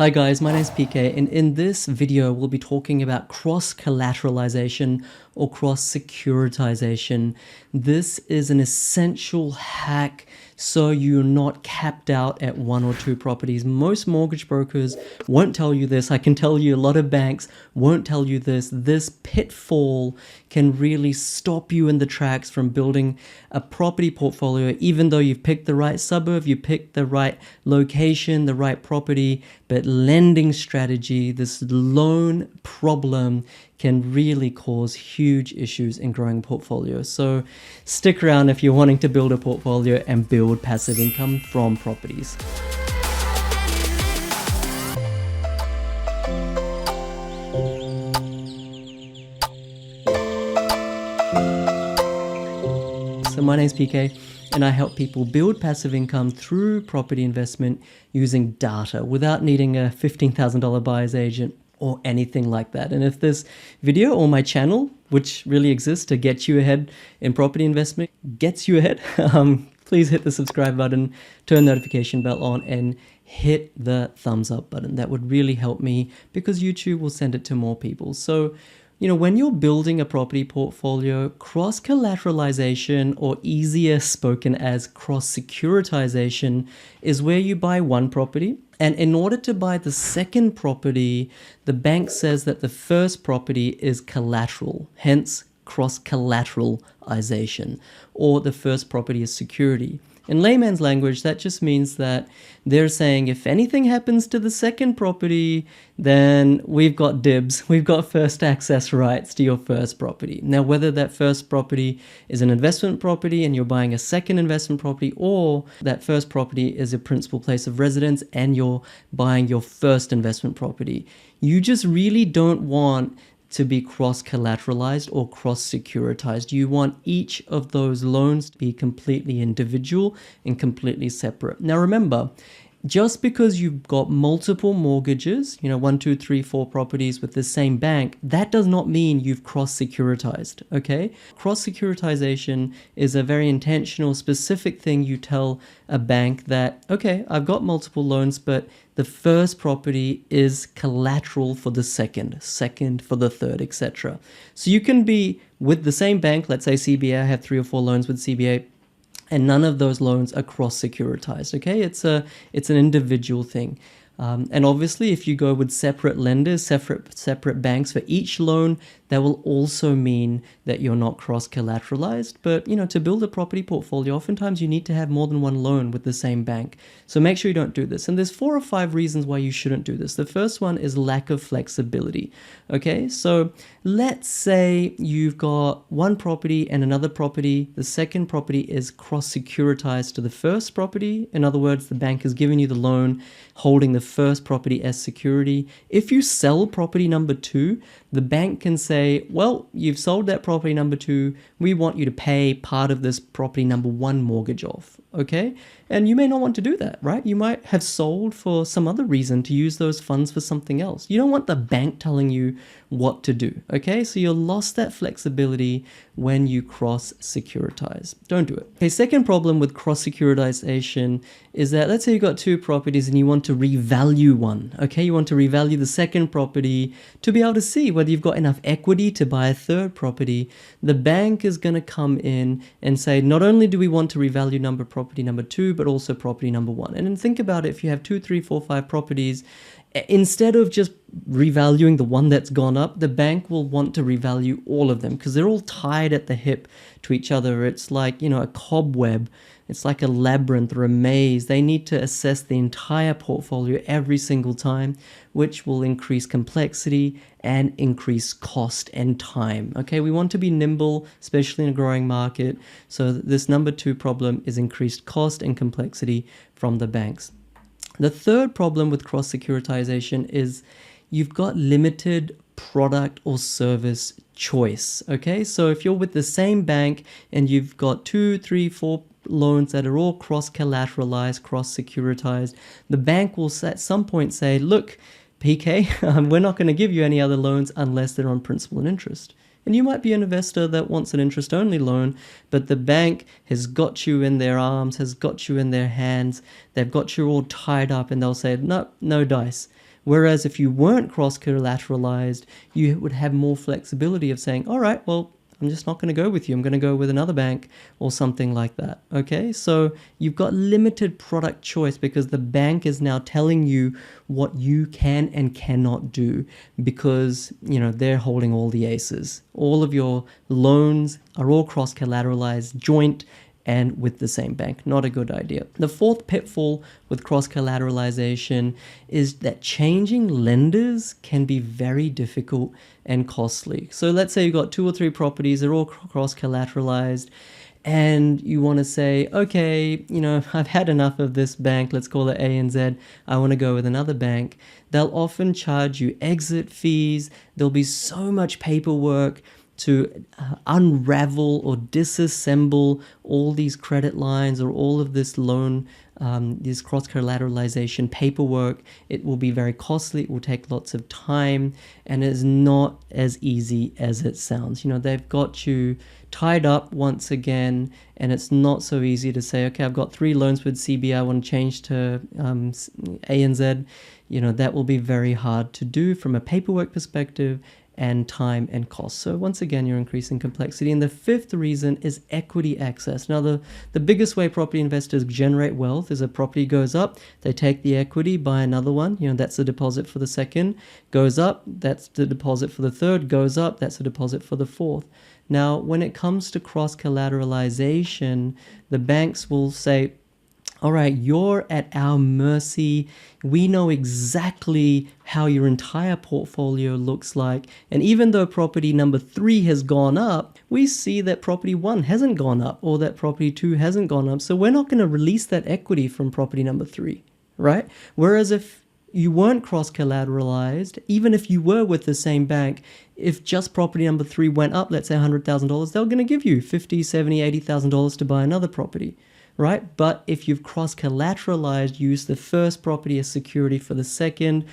Hi guys, my name is PK, and in this video we'll be talking about cross-collateralization or cross-securitization. This is an essential hack so you're not capped out at one or two properties. Most mortgage brokers won't tell you this. I can tell you a lot of banks won't tell you this. This pitfall can really stop you in the tracks from building a property portfolio, even though you've picked the right suburb, you picked the right location, the right property, but lending strategy, this loan problem can really cause huge issues in growing portfolios. So stick around if you're wanting to build a portfolio and build passive income from properties. So my name is PK, and I help people build passive income through property investment using data without needing a $15,000 buyer's agent or anything like that. And if this video or my channel, which really exists to get you ahead in property investment, gets you ahead, please hit the subscribe button, turn the notification bell on, and hit the thumbs up button. That would really help me because YouTube will send it to more people. So, when you're building a property portfolio, cross-collateralization, or easier spoken as cross-securitization, is where you buy one property, and in order to buy the second property, the bank says that the first property is collateral, hence cross-collateralization, or the first property is security. In layman's language, that just means that they're saying if anything happens to the second property, then we've got dibs. We've got first access rights to your first property. Now, whether that first property is an investment property and you're buying a second investment property, or that first property is a principal place of residence and you're buying your first investment property, you just really don't want to be cross-collateralized or cross-securitized. You want each of those loans to be completely individual and completely separate. Now remember, just because you've got multiple mortgages, 1, 2, 3, 4 properties with the same bank, that does not mean you've cross-securitized, okay? Cross-securitization is a very intentional, specific thing you tell a bank that, okay, I've got multiple loans, but the first property is collateral for the second for the third, etc. So you can be with the same bank, let's say CBA, I have 3 or 4 loans with CBA, and none of those loans are cross-securitized, okay? It's an individual thing. And obviously, if you go with separate lenders, separate banks for each loan, that will also mean that you're not cross-collateralized. But, to build a property portfolio, oftentimes you need to have more than one loan with the same bank. So make sure you don't do this. And there's 4 or 5 reasons why you shouldn't do this. The first one is lack of flexibility, okay? So let's say you've got one property and another property. The second property is cross-securitized to the first property. In other words, the bank has given you the loan holding the first property as security. If you sell property number 2, the bank can say, well, you've sold that property number 2. We want you to pay part of this property number 1 mortgage off, okay? And you may not want to do that, right? You might have sold for some other reason to use those funds for something else. You don't want the bank telling you what to do, okay? So you lost that flexibility when you cross-securitize. Don't do it. Okay, second problem with cross-securitization is that let's say you've got 2 properties and you want to revalue one, okay? You want to revalue the second property to be able to see whether you've got enough equity to buy a third property. The bank is going to come in and say, not only do we want to revalue property number 2, but also property number 1. And then think about it, if you have 2, 3, 4, 5 properties, instead of just revaluing the one that's gone up, the bank will want to revalue all of them because they're all tied at the hip to each other. It's like, a cobweb. It's like a labyrinth or a maze. They need to assess the entire portfolio every single time, which will increase complexity and increase cost and time. Okay, we want to be nimble, especially in a growing market. So this number 2 problem is increased cost and complexity from the banks. The third problem with cross-securitization is you've got limited product or service choice, okay? So if you're with the same bank and you've got 2, 3, 4 loans that are all cross-collateralized, cross-securitized, the bank will at some point say, look, PK, we're not going to give you any other loans unless they're on principal and interest. And you might be an investor that wants an interest-only loan, but the bank has got you in their arms, has got you in their hands. They've got you all tied up, and they'll say, no, no dice. Whereas if you weren't cross-collateralized, you would have more flexibility of saying, all right, well, I'm just not going to go with you. I'm going to go with another bank or something like that. Okay, so you've got limited product choice because the bank is now telling you what you can and cannot do because, they're holding all the aces. All of your loans are all cross-collateralized, joint, and with the same bank. Not a good idea. The fourth pitfall with cross-collateralization is that changing lenders can be very difficult and costly. So let's say you've got 2 or 3 properties, they're all cross-collateralized, and you want to say, okay, I've had enough of this bank, let's call it ANZ, I want to go with another bank. They'll often charge you exit fees, there'll be so much paperwork to unravel or disassemble all these credit lines or all of this loan, this cross-collateralization paperwork. It will be very costly, it will take lots of time, and it's not as easy as it sounds. They've got you tied up once again, and it's not so easy to say, okay, I've got 3 loans with CBA, I want to change to ANZ. That will be very hard to do from a paperwork perspective, and time and cost. So once again, you're increasing complexity. And the fifth reason is equity access. Now, the biggest way property investors generate wealth is a property goes up, they take the equity, buy another one, that's the deposit for the second, goes up, that's the deposit for the third, goes up, that's the deposit for the fourth. Now, when it comes to cross-collateralization, the banks will say, all right, you're at our mercy. We know exactly how your entire portfolio looks like. And even though property number 3 has gone up, we see that property 1 hasn't gone up or that property 2 hasn't gone up. So we're not going to release that equity from property number 3, right? Whereas if you weren't cross-collateralized, even if you were with the same bank, if just property number 3 went up, let's say $100,000, they're going to give you $50,000, $70,000, $80,000 to buy another property. Right? But if you've cross-collateralized, use the first property as security for the second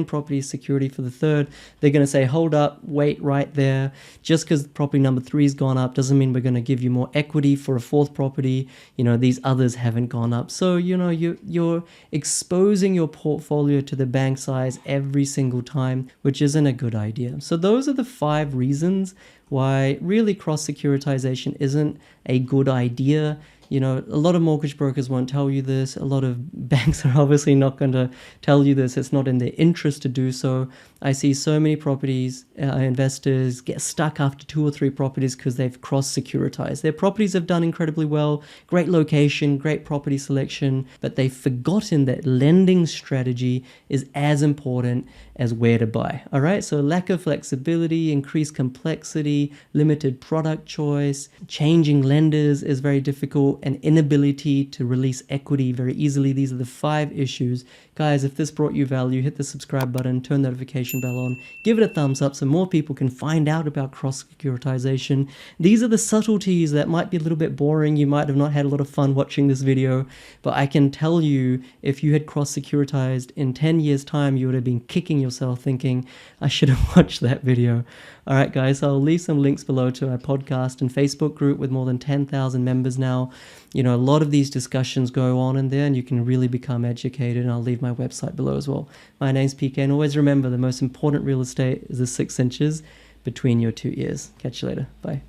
property as security for the third, they're going to say, hold up, wait right there. Just because property number 3 has gone up doesn't mean we're going to give you more equity for a fourth property. These others haven't gone up. So, you're exposing your portfolio to the bank size every single time, which isn't a good idea. So those are the 5 reasons why really cross-securitization isn't a good idea. A lot of mortgage brokers won't tell you this. A lot of banks are obviously not going to tell you this. It's not in their interest to do so. I see so many properties, investors get stuck after 2 or 3 properties because they've cross-securitized. Their properties have done incredibly well, great location, great property selection, but they've forgotten that lending strategy is as important as where to buy. All right, so lack of flexibility, increased complexity, limited product choice, changing lenders is very difficult, and inability to release equity very easily. These are the 5 issues. Guys, if this brought you value, hit the subscribe button, turn the notification bell on, give it a thumbs up so more people can find out about cross-securitization. These are the subtleties that might be a little bit boring. You might have not had a lot of fun watching this video, but I can tell you if you had cross-securitized in 10 years' time, you would have been kicking yourself thinking, I should have watched that video. All right, guys, I'll leave some links below to our podcast and Facebook group with more than 10,000 members now. A lot of these discussions go on in there and you can really become educated, and I'll leave my website below as well. My name's PK, and always remember the most important real estate is the 6 inches between your 2 ears. Catch you later. Bye.